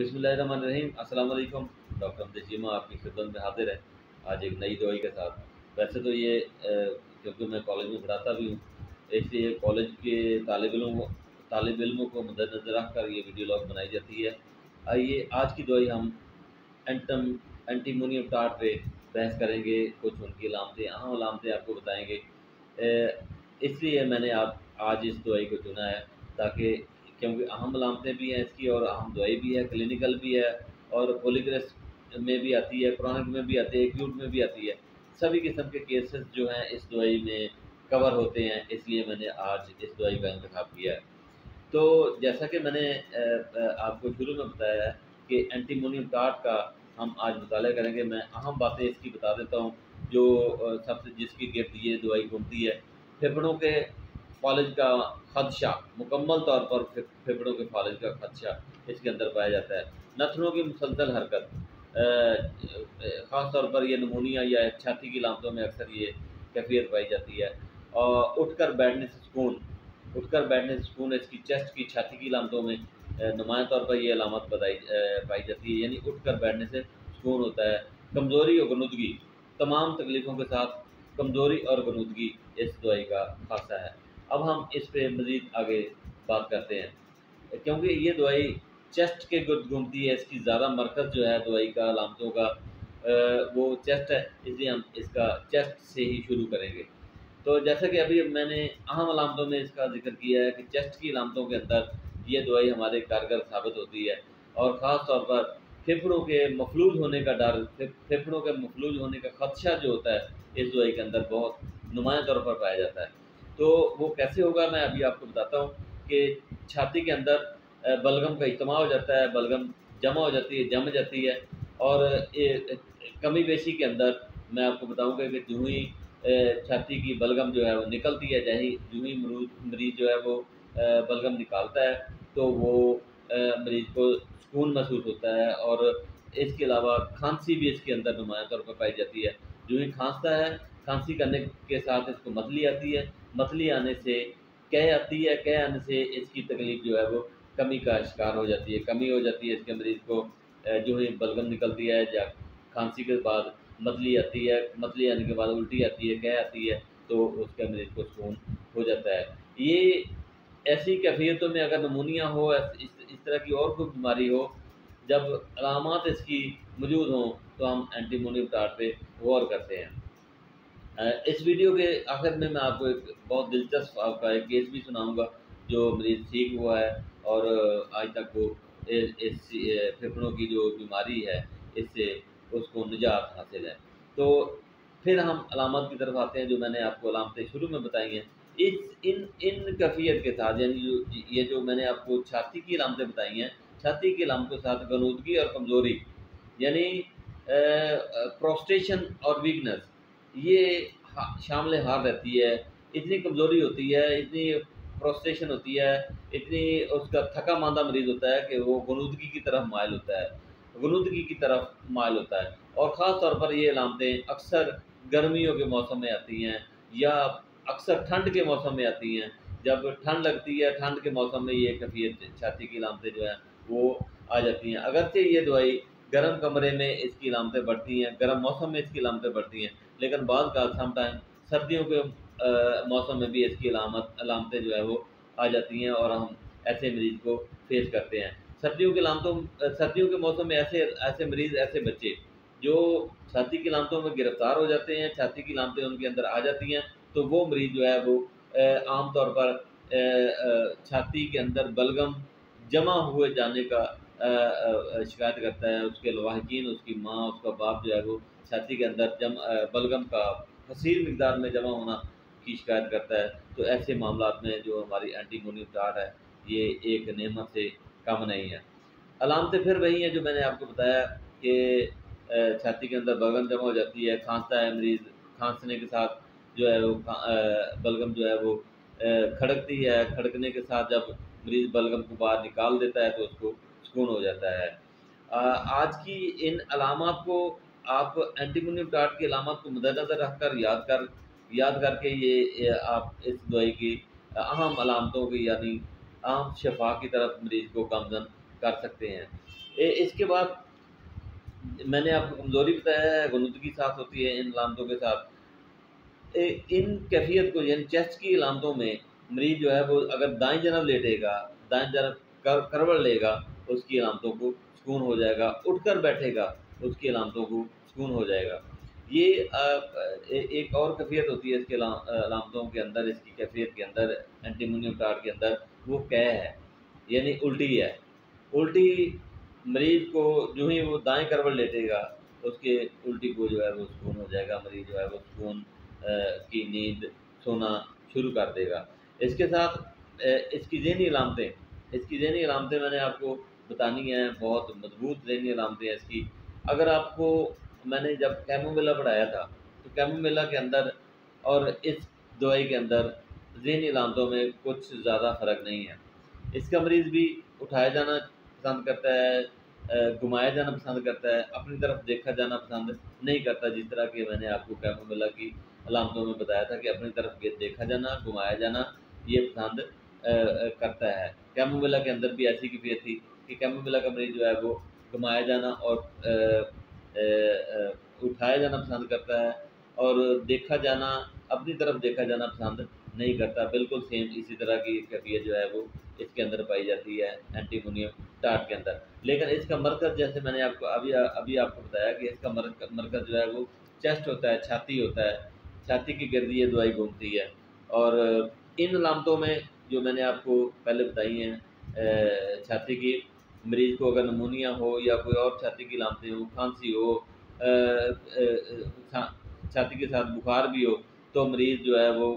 बिस्मिल्लाहिर्रहमानिर्रहीम। अस्सलाम वालेकुम। डॉक्टर हमज़ा चीमा आपकी खिदमत में हाज़िर है आज एक नई दवाई के साथ। वैसे तो ये क्योंकि मैं कॉलेज में पढ़ाता भी हूँ, इसलिए कॉलेज के तालिब इल्मों को मद्देनज़र रख कर ये वीडियो लॉग बनाई जाती है। आइए आज की दवाई हम एंटम एंटीमोनियम टार्ट पे बहस करेंगे, कुछ उनकी अलामतें, अहम अलामतें आपको बताएँगे। इसलिए मैंने आप आज इस दवाई को चुना है, ताकि क्योंकि अहम अलामतें भी हैं इसकी और अहम दवाई भी है, क्लिनिकल भी है और पॉलीग्रेस में भी आती है, क्रॉनिक में भी आती है, एक्यूट में भी आती है। सभी किस्म के केसेस जो हैं इस दवाई में कवर होते हैं, इसलिए मैंने आज इस दवाई का इंतखाब किया है। तो जैसा कि मैंने आपको शुरू में बताया है कि एंटीमोनियम टार्ट का हम आज मुताला करेंगे। मैं अहम बातें इसकी बता देता हूँ, जो सबसे जिसकी गिर्द ये दवाई घूमती है। फेफड़ों के फ़ालिज का खदशा, मुकम्मल तौर पर फेफड़ों के फ़ालिज का खदशा इसके अंदर पाया जाता है। नथनों की मुसलसल हरकत, ख़ास तौर पर ये नमूनिया या छाती की अलामतों में अक्सर ये कैफियत पाई जाती है। और उठकर बैठने से सुकून इसकी चेस्ट की, छाती की अलामतों में नुमायाँ तौर पर ये अलामत पाई जाती है, यानी उठकर बैठने से सुकून होता है। कमज़ोरी और गनुदगी, तमाम तकलीफ़ों के साथ कमज़ोरी और गनुदगी इस दवाई का ख़ासा है। अब हम इस पे मज़ीद आगे बात करते हैं, क्योंकि ये दवाई चेस्ट के गिर्द घूमती है। इसकी ज़्यादा मरकज़ जो है दवाई का अलामतों का वो चेस्ट है, इसलिए हम इसका चेस्ट से ही शुरू करेंगे। तो जैसा कि अभी मैंने अहम अलामतों में इसका ज़िक्र किया है कि चेस्ट की अलामतों के अंदर ये दवाई हमारे कारगर साबित होती है, और ख़ास तौर पर फेफड़ों के मफलूज होने का डर, फेफड़ों के मफलूज होने का ख़दशा जो होता है इस दवाई के अंदर बहुत नुमायाँ तौर पर पाया जाता है। तो वो कैसे होगा मैं अभी आपको बताता हूँ कि छाती के अंदर बलगम का इज्तिमा हो जाता है, बलगम जमा हो जाती है, जम जाती है। और ये कमी पेशी के अंदर मैं आपको बताऊँगा कि यूँ ही छाती की बलगम जो है वो निकलती है, यूँ ही मरीज़ जो है वो बलगम निकालता है, तो वो मरीज़ को सुकून महसूस होता है। और इसके अलावा खांसी भी इसके अंदर नुमायाँ तौर पर पाई जाती है। यूँ ही खाँसता है, खांसी करने के साथ इसको मतली आती है, मतली आने से कै आती है, कै आने से इसकी तकलीफ़ जो है वो कमी का शिकार हो जाती है, कमी हो जाती है इसके मरीज़ को। जो ही बलगम निकलती है या खांसी के बाद मतली आती है, मतली आने के बाद उल्टी आती है, कै आती है, तो उसके मरीज़ को सुकून हो जाता है। ये ऐसी कैफ़ियतों में अगर नमूनिया हो, इस तरह की और कोई बीमारी हो, जब अलामात इसकी मौजूद हों, तो हम एंटीमोनियम टार्ट पे गौर करते हैं। इस वीडियो के आखिर में मैं आपको एक बहुत दिलचस्प आपका एक केस भी सुनाऊँगा, जो मरीज़ ठीक हुआ है और आज तक वो इस फेफड़ों की जो बीमारी है, इससे उसको निजात हासिल है। तो फिर हम अलामत की तरफ आते हैं, जो मैंने आपको अलामतें शुरू में बताई हैं। इस इन इन कैफ़ियत के साथ, यानी जो मैंने आपको छाती की अलामतें बताई हैं, छाती की अलामतों के साथ गनूदगी और कमज़ोरी, यानी प्रोस्टेशन और वीकनेस, ये शामिल हाल रहती है। इतनी कमज़ोरी होती है, इतनी प्रोस्टेशन होती है, इतनी उसका थका मांदा मरीज़ होता है कि वो गनूदगी की तरफ माइल होता है, गनूदगी की तरफ माइल होता है। और ख़ास तौर पर ये अलामतें अक्सर गर्मियों के मौसम में आती हैं, या अक्सर ठंड के मौसम में आती हैं। जब ठंड लगती है, ठंड के मौसम में ये कैफ़ियत छाती की अलामतें जो हैं वो आ जाती हैं। अगरचे ये दवाई गर्म कमरे में इसकी अलामतें बढ़ती हैं, गर्म मौसम में इसकी अलामतें बढ़ती हैं, लेकिन बाद का समटाइम सर्दियों के मौसम में भी इसकी अलामतें जो है वो आ जाती हैं, और हम ऐसे मरीज़ को फेस करते हैं। सर्दियों के मौसम में ऐसे ऐसे मरीज़, ऐसे बच्चे जो छाती की अलामतों में गिरफ़्तार हो जाते हैं, छाती की अलामतें उनके अंदर आ जाती हैं, तो वो मरीज़ जो है वो आम तौर पर छाती के अंदर बलगम जमा हुए जाने का शिकायत करता है। उसके लवाहिकीन, उसकी माँ, उसका बाप जो है वो छाती के अंदर बलगम का कसीर मिकदार में जमा होना की शिकायत करता है। तो ऐसे मामलात में जो हमारी एंटीमोनियम टार्ट है, ये एक नेमत से कम नहीं है। अलामतें फिर वही हैं जो मैंने आपको बताया कि छाती के अंदर बलगम जमा हो जाती है, खाँसता है मरीज़, खाँसने के साथ जो है वो बलगम जो है वो खड़कती है, खड़कने के साथ जब मरीज़ बलगम को बाहर निकाल देता है तो उसको सुकून हो जाता है। आज की इन अलामात को आप एंटीमोनियम टार्ट की अलामत को मद्देनज़र रखकर याद करके ये आप इस दवाई की अहम अलामतों की, यानी आम शफ़ा की तरफ मरीज़ को गामज़न कर सकते हैं। इसके बाद मैंने आपको कमज़ोरी बताया है, गुनुदगी साथ होती है इन अलामतों के साथ। इन कैफ़ियत को यानी चेस्ट की अलामतों में मरीज़ जो है वो अगर दाएँ जानब लेटेगा, दाएँ जानब करवट लेगा, उसकी अलामतों को सुकून हो जाएगा, उठकर बैठेगा, उसकी अलामतों को सुकून हो जाएगा। ये एक और कैफ़ियत होती है इसके अलामतों के अंदर, इसकी कैफ़ियत के अंदर, एंटीमोनियम टार्ट के अंदर, वो कै है, यानी उल्टी है। उल्टी मरीज़ को जो ही वो दाएँ करवट लेटेगा, उसके उल्टी को जो है वो सुकून हो जाएगा, मरीज़ जो है वो सुकून की नींद सोना शुरू कर देगा। इसके साथ इसकी ज़हनी अलामतें मैंने आपको बतानी हैं, बहुत मज़बूत ज़हनी अलामतें हैं इसकी। अगर आपको मैंने जब कैमोमिला पढ़ाया था, तो कैमोमिला के अंदर और इस दवाई के अंदर ज़हनी अलामतों में कुछ ज़्यादा फ़र्क नहीं है। इसका मरीज़ भी उठाया जाना पसंद करता है, घुमाया जाना पसंद करता है, अपनी तरफ देखा जाना पसंद नहीं करता, जिस तरह के मैंने आपको कैमोमिला की अलामतों में बताया था कि अपनी तरफ देखा जाना, घुमाया जाना, ये पसंद करता है। कैमोमिला के अंदर भी ऐसी कैफ़ियत थी कि कैमोमिला का मरीज़ जो है वो घुमाया जाना और उठाया जाना पसंद करता है, और देखा जाना, अपनी तरफ देखा जाना पसंद नहीं करता। बिल्कुल सेम इसी तरह की कैफ़ियत जो है वो इसके अंदर पाई जाती है एंटीमोनियम टार्ट के अंदर। लेकिन इसका मरकज़, जैसे मैंने आपको अभी आपको बताया कि इसका मरकज़ जो है वो चेस्ट होता है, छाती होता है, छाती के गिर्द ये दवाई घूमती है। और इन अलामतों में जो मैंने आपको पहले बताई हैं, छाती की, मरीज़ को अगर निमोनिया हो या कोई और छाती की अलामतें हों, खांसी हो, छाती के साथ बुखार भी हो, तो मरीज़ जो है वो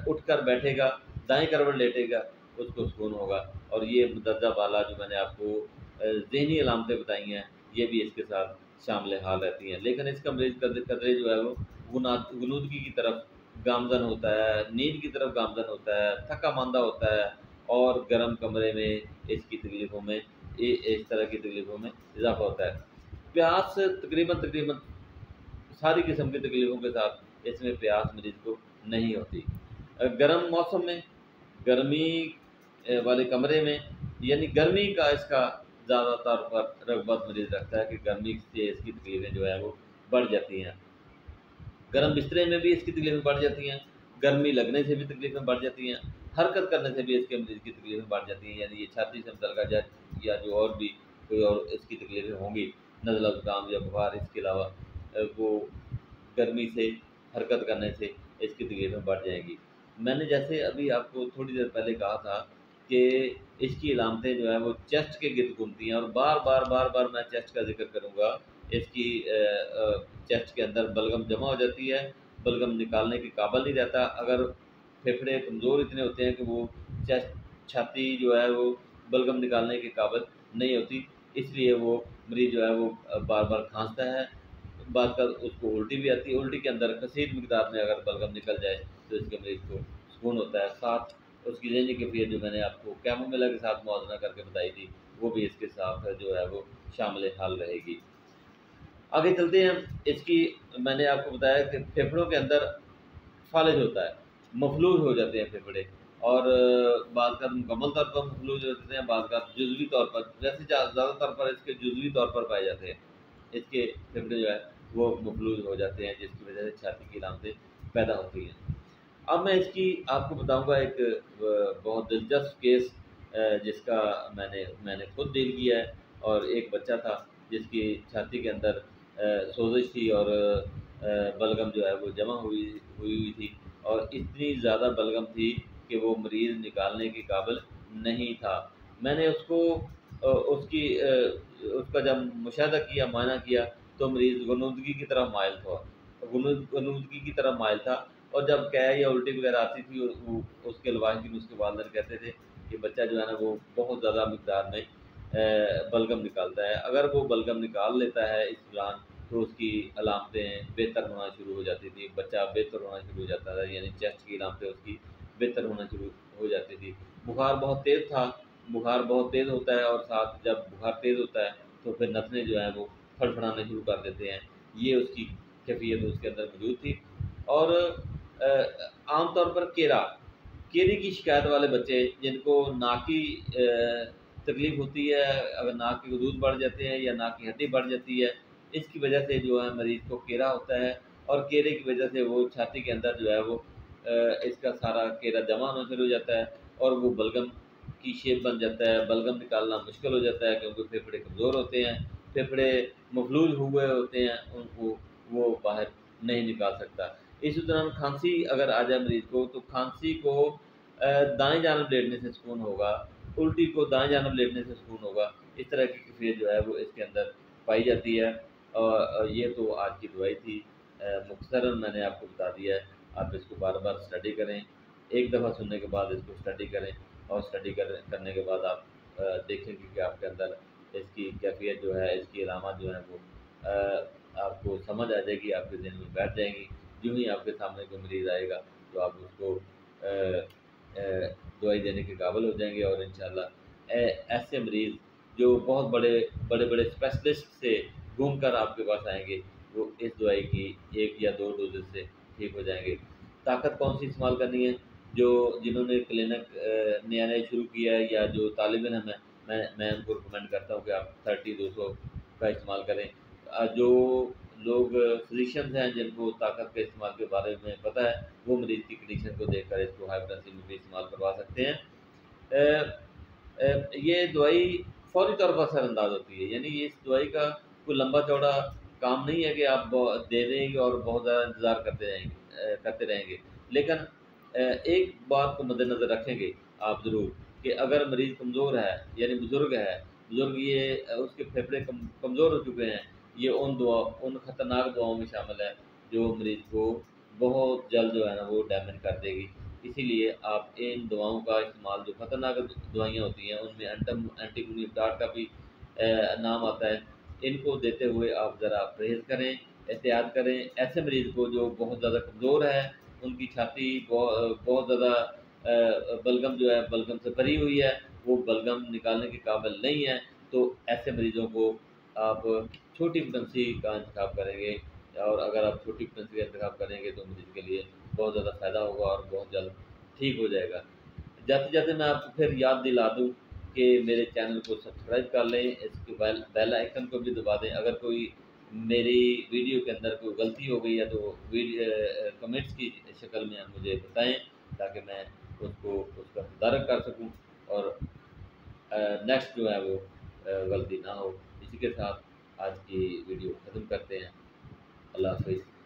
उठकर बैठेगा, दाएँ करवट लेटेगा, उसको सुकून होगा। और ये मुंदरजा बाला जो मैंने आपको ज़हनी अलामतें बताई हैं, ये भी इसके साथ शामिल हाल रहती हैं। लेकिन इसका मरीज़ कदरे जो है वो गुनूदगी की तरफ गामज़न होता है, नींद की तरफ गामज़न होता है, थका-मांदा होता है, और गर्म कमरे में इसकी तकलीफ़ों में इस तरह की तकलीफ़ों में इज़ाफ़ा होता है। प्यास तकरीबन सारी किस्म की तकलीफ़ों के साथ इसमें प्यास मरीज़ को नहीं होती। गर्म मौसम में, गर्मी वाले कमरे में, यानी गर्मी का इसका ज़्यादातर पर रग़बत मरीज़ रखता है कि गर्मी से इसकी तकलीफ़ें जो है वो बढ़ जाती हैं। गर्म बिस्तरे में भी इसकी तकलीफ़ें बढ़ जाती हैं, गर्मी लगने से भी तकलीफ़ें बढ़ जाती हैं, हरकत करने से भी इसके मरीज़ की तकलीफ़ें बढ़ जाती हैं, यानी ये छाती से मुतल्लक़ा या जो और भी कोई और इसकी तकलीफ़ें होंगी, नज़ला ज़ुकाम या बुखार, इसके अलावा वो गर्मी से, हरकत करने से इसकी तकलीफ़ें बढ़ जाएँगी। मैंने जैसे अभी आपको थोड़ी देर पहले कहा था कि इसकी अलामतें जो हैं वो चेस्ट के गिर्द घूमती हैं, और बार-बार मैं चेस्ट का ज़िक्र करूँगा। इसकी चेस्ट के अंदर बलगम जमा हो जाती है, बलगम निकालने के काबिल नहीं रहता। अगर फेफड़े कमज़ोर इतने होते हैं कि वो छाती जो है वो बलगम निकालने के काबिल नहीं होती, इसलिए वो मरीज़ जो है वो बार-बार खाँसता है। बाद का उसको उल्टी भी आती है, उल्टी के अंदर कसीर मिक़दार में अगर बलगम निकल जाए, तो इसके मरीज़ को सुकून होता है। साथ उसकी ज़हनी कैफ़ियत जो मैंने आपको कैमोमिला के साथ मुआवज़ना करके बताई थी, वो भी इसके साथ जो है वो शामिल हाल रहेगी। आगे चलते हैं। इसकी मैंने आपको बताया कि फेफड़ों के अंदर फ़ालिज होता है, मफ़लूज हो जाते हैं फेफड़े, और बाज़ मुकम्मल तौर पर मफ़लूज हो जाते हैं, बाज़ जुज़वी तौर पर, वैसे ज़्यादातर पर इसके जुज़वी तौर पर पाए जाते हैं। इसके फेफड़े जो है वो मफ़लूज हो जाते हैं, जिसकी वजह से छाती की अलामतें पैदा होती हैं। अब मैं इसकी आपको बताऊँगा एक बहुत दिलचस्प केस, जिसका मैंने खुद डील किया है। और एक बच्चा था जिसकी छाती के अंदर सोज़िश थी, और बलगम जो है वो जमा हुई थी, और इतनी ज़्यादा बलगम थी कि वो मरीज़ निकालने के काबिल नहीं था। मैंने उसका जब मुशाहदा किया, मुआयना किया, तो मरीज़ गुनूदगी की तरफ माइल था, गुनूदगी की तरफ माइल था। और जब कै या उल्टी वगैरह आती थी, उसके लवाहिकीन, उसके वालिदैन कहते थे कि बच्चा जो है ना वो बहुत ज़्यादा मिक़दार में बलगम निकालता है। अगर वो बलगम निकाल लेता है इस दौरान, तो उसकी अलामतें बेहतर होना शुरू हो जाती थी, बच्चा बेहतर होना शुरू हो जाता था, यानी चेस्ट की अलामतें उसकी बेहतर होना शुरू हो जाती थी। बुखार बहुत तेज़ था, बुखार बहुत तेज़ होता है, और साथ जब बुखार तेज़ होता है, तो फिर नथने जो हैं वो फड़फड़ाने शुरू कर देते हैं। ये उसकी कैफ़ियत उसके अंदर मौजूद थी। और आम तौर पर केरी की शिकायत वाले बच्चे, जिनको नाक की तकलीफ़ होती है, अगर नाक के दूध बढ़ जाते हैं या नाक की हड्डी बढ़ जाती है, इसकी वजह से जो है मरीज़ को केरा होता है और केरे की वजह से वो छाती के अंदर जो है वो इसका सारा केरा जमा होना शुरू हो जाता है और वो बलगम की शेप बन जाता है। बलगम निकालना मुश्किल हो जाता है क्योंकि फेफड़े कमज़ोर होते हैं, फेफड़े मफलूज हुए होते हैं, उनको वो बाहर नहीं निकाल सकता। इसी दौरान खांसी अगर आ जाए मरीज़ को, तो खांसी को दाएँ जानब लेटने से सुकून होगा, उल्टी को दाएँ जानब लेटने से सुकून होगा। इस तरह की कैफ़ियत जो है वो इसके अंदर पाई जाती है। और ये तो आज की दवाई थी। मुख्तसरन मैंने आपको बता दिया है, आप इसको बार-बार स्टडी करें। एक दफ़ा सुनने के बाद इसको स्टडी करें और स्टडी करने के बाद आप देखेंगे कि आपके अंदर इसकी कैफ़ियत जो है, इसकी अलामत जो है वो आपको समझ आ जाएगी, आपके ज़हन में बैठ जाएँगी। यूँ ही आपके सामने कोई मरीज़ आएगा तो आप उसको दवाई देने के काबिल हो जाएँगे और इंशाअल्लाह ऐसे मरीज़ जो बहुत बड़े-बड़े स्पेशलिस्ट से घूम कर आपके पास आएँगे, वो इस दवाई की 1 या 2 डोज़ेज़ से ठीक हो जाएँगे। ताकत कौन-सी इस्तेमाल करनी है? जो जिन्होंने क्लिनिक नया-नया शुरू किया है या जो तालिब-इल्म हैं, मैं उनको रिकमेंड करता हूँ कि आप 30-200 का इस्तेमाल करें। जो लोग फ़िज़िशियंस हैं जिनको ताकत के इस्तेमाल के बारे में पता है, वो मरीज़ की कंडीशन को देखकर इसको हाइपरटेंसिव में भी इस्तेमाल करवा सकते हैं। ये दवाई फ़ौरी तौर पर असरअंदाज़ होती है, यानी इस दवाई का कोई लंबा-चौड़ा काम नहीं है कि आप दे देंगे और बहुत ज़्यादा इंतज़ार करते रहेंगे। लेकिन एक बात को मद्देनज़र रखेंगे आप ज़रूर कि अगर मरीज़ कमज़ोर है, यानी बुज़ुर्ग है, बुज़ुर्ग ये उसके फेफड़े कमज़ोर हो चुके हैं, ये उन खतरनाक दवाओं में शामिल है, जो मरीज़ को बहुत जल्द जो है ना वो डैमेज कर देगी। इसीलिए आप इन दवाओं का इस्तेमाल जो खतरनाक दवाइयाँ होती हैं, उनमें एंटीमुनीटाड का भी नाम आता है। इनको देते हुए आप ज़रा परहेज़ करें, एहतियात करें। ऐसे मरीज़ को जो बहुत ज़्यादा कमज़ोर है, उनकी छाती बहुत ज़्यादा बलगम जो है, बलगम से भरी हुई है, वो बलगम निकालने के काबिल नहीं है, तो ऐसे मरीज़ों को आप छोटी फ्रीक्वेंसी का इंतख़ाब करेंगे और अगर आप छोटी फ्रीक्वेंसी का इंतख़ाब करेंगे तो मरीज़ के लिए बहुत ज़्यादा फ़ायदा होगा और बहुत जल्द ठीक हो जाएगा। जाते-जाते मैं आपको फिर याद दिला दूँ कि मेरे चैनल को सब्सक्राइब कर लें, इसके बेल आइकन को भी दबा दें। अगर कोई मेरी वीडियो के अंदर कोई गलती हो गई है तो कमेंट्स की शक्ल में आप मुझे बताएँ ताकि मैं उसका सुधार कर सकूँ और नेक्स्ट जो है वो गलती ना हो। इसी के साथ आज की वीडियो ख़त्म करते हैं। अल्लाह हाफ़िज़।